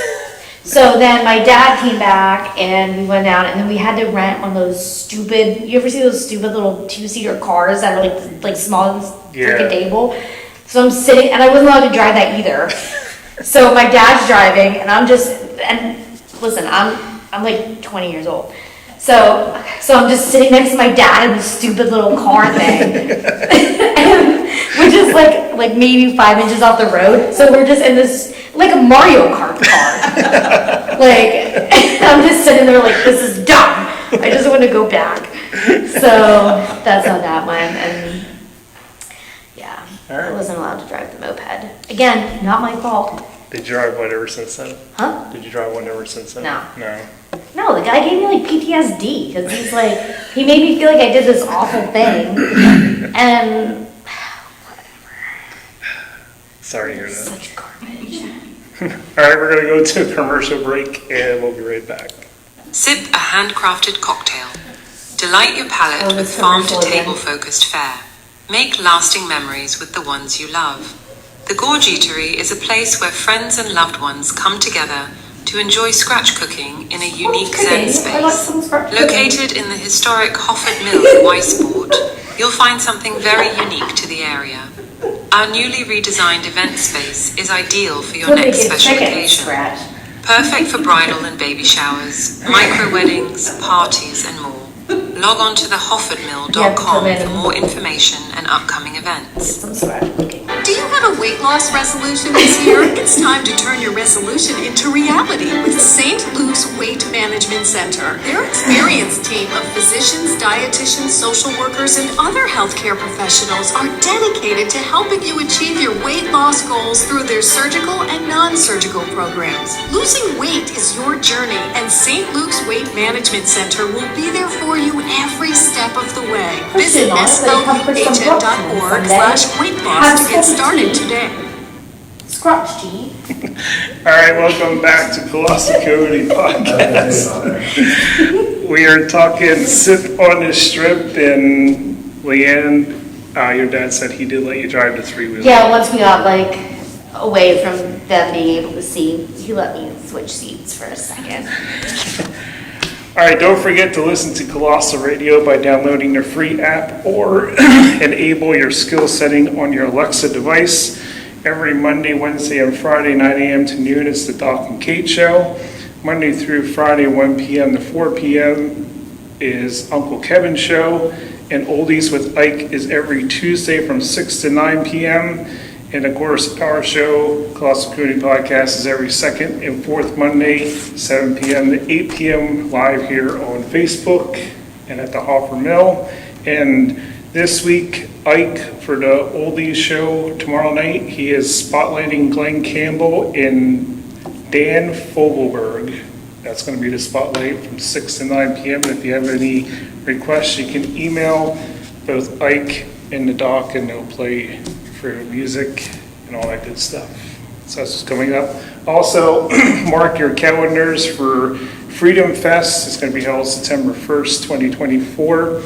So then my dad came back and we went down, and then we had to rent one of those stupid, you ever see those stupid little 2-seater cars that are like small as like a table? So I'm sitting, and I wasn't allowed to drive that either. So my dad's driving, and listen, I'm like 20 years old. So I'm just sitting next to my dad in this stupid little car thing, which is like maybe 5 inches off the road. So we're just in this, like a Mario Kart car. Like, I'm just sitting there like, this is dumb. I just want to go back. So that's how that went. And yeah, All right. I wasn't allowed to drive the moped. Again, not my fault. Did you drive one ever since then? Huh? Did you drive one ever since then? No. No. No, the guy gave me like PTSD because he's like, he made me feel like I did this awful thing. And Sorry to hear that. such garbage. All right, we're gonna go to a commercial break and we'll be right back. Sip a handcrafted cocktail. Delight your palate Oh, with this commercial farm-to-table again. focused fare. Make lasting memories with the ones you love. The Gorge Eatery is a place where friends and loved ones come together to enjoy scratch cooking in a unique Zen space. Located in the historic Hofford Mill in Weisport, you'll find something very unique to the area. Our newly redesigned event space is ideal for your next special occasion. Perfect for bridal and baby showers, micro weddings, parties, and more. Log on to thehoffordmill.com for more information and upcoming events. Some scratch cooking. Do you have a weight loss resolution this year? It's time to turn your resolution into reality with St. Luke's Weight Management Center. Their experienced team of physicians, dietitians, social workers, and other healthcare professionals are dedicated to helping you achieve your weight loss goals through their surgical and non-surgical programs. Losing weight is your journey, and St. Luke's Weight Management Center will be there for you every step of the way. Visit slhn.org/weight loss to get started today. Scratch tea. All right, welcome back to Colossal Cody Podcast. We are talking Sip on the Strip, and Leanne, your dad said he did let you drive the three-wheeler. Yeah, once we got like away from them being able to see, he let me switch seats for a second. All right, don't forget to listen to Colossal Radio by downloading their free app or enable your skill setting on your Alexa device. Every Monday, Wednesday, and Friday, 9 a.m. to noon is the Doc and Kate Show. Monday through Friday, 1 p.m. to 4 p.m. is Uncle Kevin's Show. And Oldies with Ike is every Tuesday from 6 to 9 p.m. And of course, our show, Colossal Community Podcast, is every second and fourth Monday, 7 p.m. to 8 p.m. live here on Facebook and at the Hoffer Mill. And this week, Ike, for the Oldies show tomorrow night, he is spotlighting Glenn Campbell and Dan Fogelberg. That's going to be the spotlight from 6 to 9 p.m. And if you have any requests, you can email both Ike and the Doc, and they'll play for music and all that good stuff. So that's what's coming up. Also, mark your calendars for Freedom Fest. It's going to be held September 1st, 2024.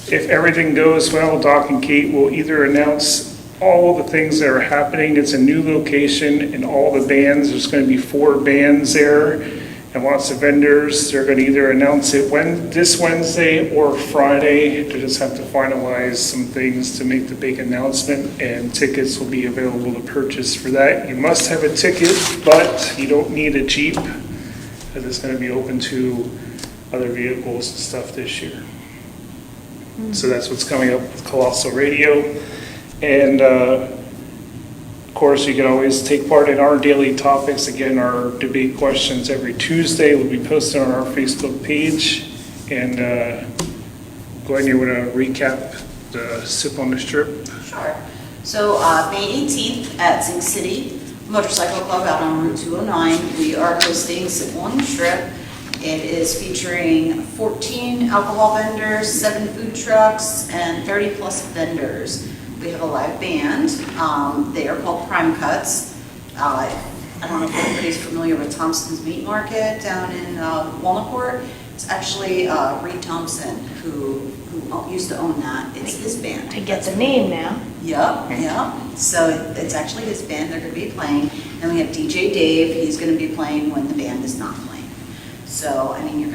If everything goes well, Doc and Kate will either announce all the things that are happening. It's a new location and all the bands. There's going to be 4 bands there and lots of vendors. They're going to either announce it this Wednesday or Friday. They just have to finalize some things to make the big announcement, and tickets will be available to purchase for that. You must have a ticket, but you don't need a Jeep because it's going to be open to other vehicles and stuff this year. So that's what's coming up with Colossal Radio. And of course, you can always take part in our daily topics. Again, our debate questions every Tuesday will be posted on our Facebook page. And Gwen, you want to recap the Sip on the Strip? Sure. So May 18th at Zinc City Motorcycle Club out on Route 209, we are hosting Sip on the Strip. It is featuring 14 alcohol vendors, 7 food trucks, and 30 plus vendors. We have a live band. They are called Prime Cuts. I don't know if everybody's familiar with Thompson's Meat Market down in Walnut. It's actually Reed Thompson who used to own that. It's his band. I get the name now. Yep. So it's actually his band. They're going to be playing. And we have DJ Dave. He's going to be playing when the band is not playing. So, I mean, you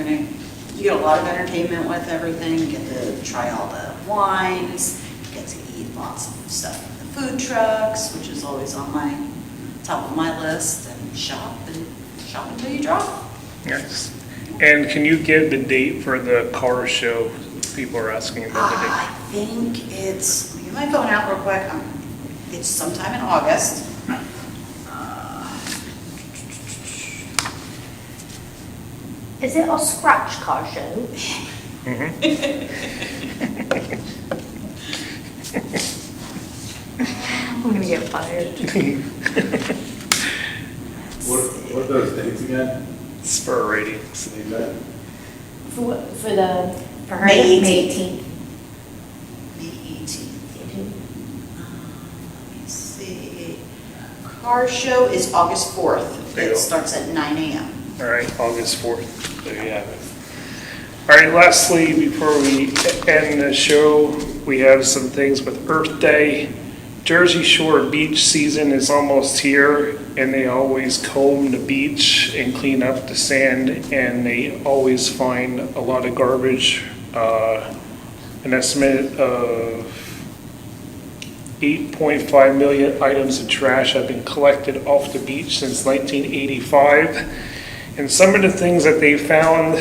get a lot of entertainment with everything. You get to try all the wines. You get to eat lots of stuff from the food trucks, which is always on my top of my list, and shop until you drop. Yes. And can you give the date for the car show? People are asking about the date. I think let me get my phone out real quick. It's sometime in August. Is it a scratch car show? I'm gonna get fired. What are those dates again? Spur ratings. For what, for the, For her, May May 18th. 18th. May 18th. Let me see. Car show is August 4th. There you It go. starts at 9 a.m. All right, August 4th. There you have it. All right, lastly, before we end the show, we have some things with Earth Day. Jersey Shore beach season is almost here, and they always comb the beach and clean up the sand, and they always find a lot of garbage. An estimate of 8.5 million items of trash have been collected off the beach since 1985. And some of the things that they found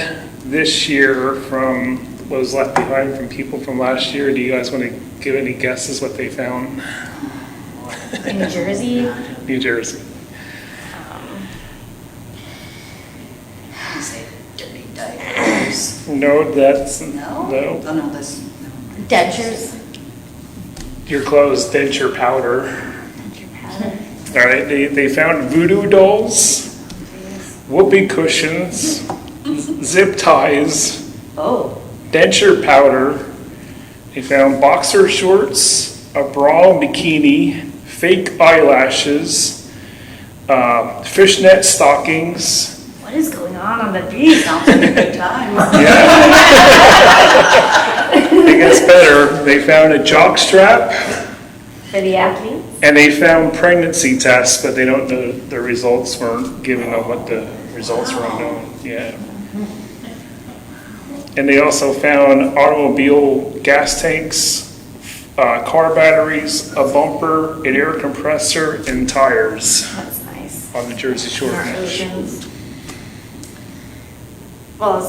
this year from what was left behind from people from last year, do you guys want to give any guesses what they found? In New Jersey. New Jersey. Let me say dirty diapers. No, that's, No? no. Oh, no, that's, no. Dentures. Your clothes, denture powder. Denture powder. All right, they found voodoo dolls, whoopee cushions, zip ties, Oh. denture powder. They found boxer shorts, a bra and bikini, fake eyelashes, fishnet stockings. What is going on the beach? Sounds like a good time. It gets better. They found a jock strap, For the athletes? and they found pregnancy tests, but they don't know the results weren't giving them what the results were unknown. Yeah. And they also found automobile gas tanks, car batteries, a bumper, an air compressor, and tires That's nice. on the Jersey Shore In our beach. oceans. Well,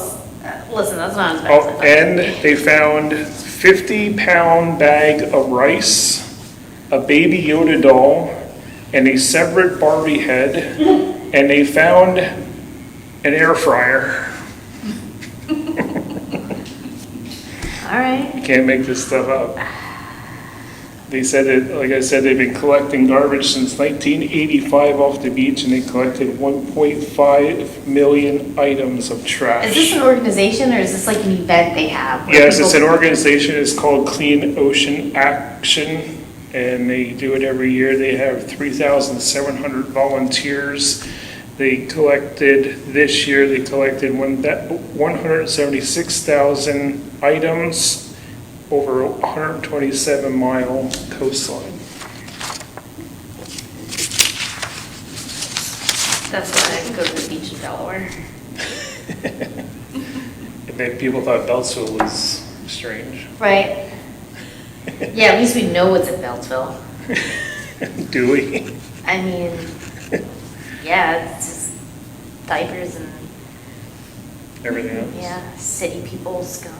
listen, that's not as bad Oh, as I thought. and they found 50-pound bag of rice, a baby Yoda doll, and a severed Barbie head, and they found an air fryer. All right. You can't make this stuff up. They said that, like I said, they've been collecting garbage since 1985 off the beach, and they collected 1.5 million items of trash. Is this an organization or is this like an event they have? where Yes, it's an people- organization, it's called Clean Ocean Action, and they do it every year. They have 3,700 volunteers. This year, they collected 176,000 items over a 127-mile coastline. That's why I go to the beach in Delaware. And then people thought Beltsville was strange. Right. Yeah, at least we know what's in Beltsville. Do we? I mean, yeah, it's just diapers and, Everything else? yeah, city people scum.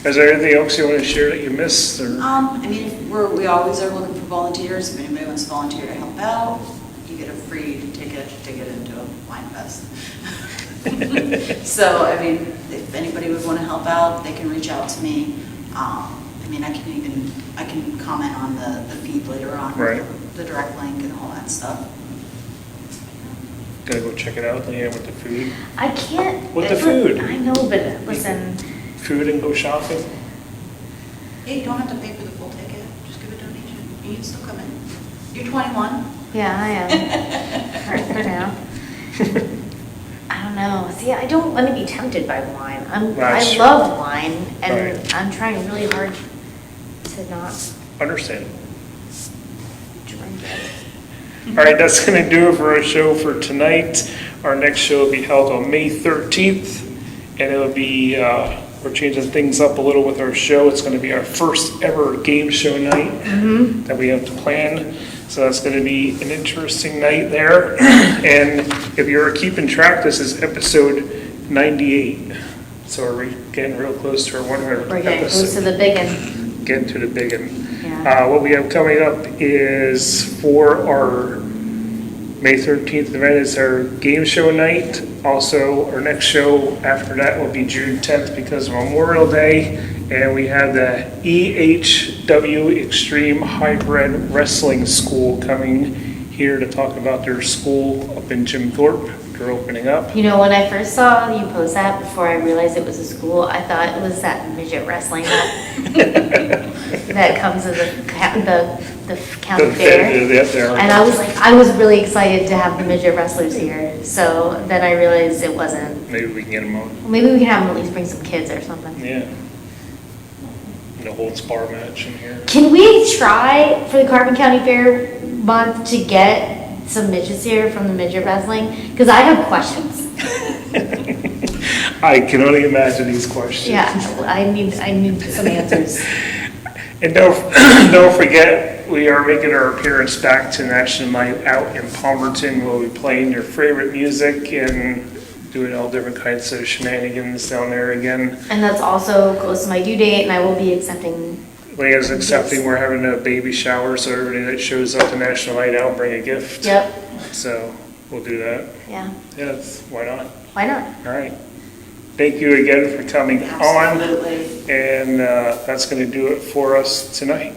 Is there anything else you want to share that you missed, or? I mean, we always are looking for volunteers. If anybody wants to volunteer to help out, you get a free ticket to get into a wine fest. So, I mean, if anybody would want to help out, they can reach out to me. I mean, I can comment on the feed later on. Right. The direct link and all that stuff. Gotta go check it out, Leanne, with the food. I can't. With the food. I know, but listen, Food and go shopping? Yeah, you don't have to pay for the full ticket. Just give a donation. You can still come in. You're 21. yeah, I am. For now. I don't know. See, I don't want to be tempted by wine. That's I true. love wine, and Right. I'm trying really hard to not Understandable. drink it. All right, that's going to do it for our show for tonight. Our next show will be held on May 13th, and it'll be, we're changing things up a little with our show. It's going to be our first ever game show night that we have to plan. So that's going to be an interesting night there. And if you're keeping track, this is episode 98. So we're getting real close to our 100th We're getting close to episode. the big one. Getting to the big one. Yeah. What we have coming up is for our May 13th event is our game show night. Also, our next show after that will be June 10th because of Memorial Day. And we have the EHW Extreme Hybrid Wrestling School coming here to talk about their school up in Jim Thorpe. They're opening up. You know, when I first saw you post that, before I realized it was a school, I thought it was that midget wrestling that comes in the county fair. And I was like, I was really excited to have the midget wrestlers here. So then I realized it wasn't. Maybe we can get them on. Maybe we can have them at least bring some kids or something. Yeah. The whole spar match in here. Can we try for the Carbon County Fair month to get some midgets here from the midget wrestling? Because I have questions. I can only imagine these questions. Yeah, I need some answers. And don't forget, we are making our appearance back to National Night Out in Palmerton. We'll be playing your favorite music and doing all different kinds of shenanigans down there again. And that's also close to my due date, and I will be accepting. Leah's accepting, we're having a baby shower, so everybody that shows up to National Night Out bring a gift. Yep. So we'll do that. Yeah. Yes, why not? Why not? All right. Thank you again for coming on. Absolutely. And that's going to do it for us tonight.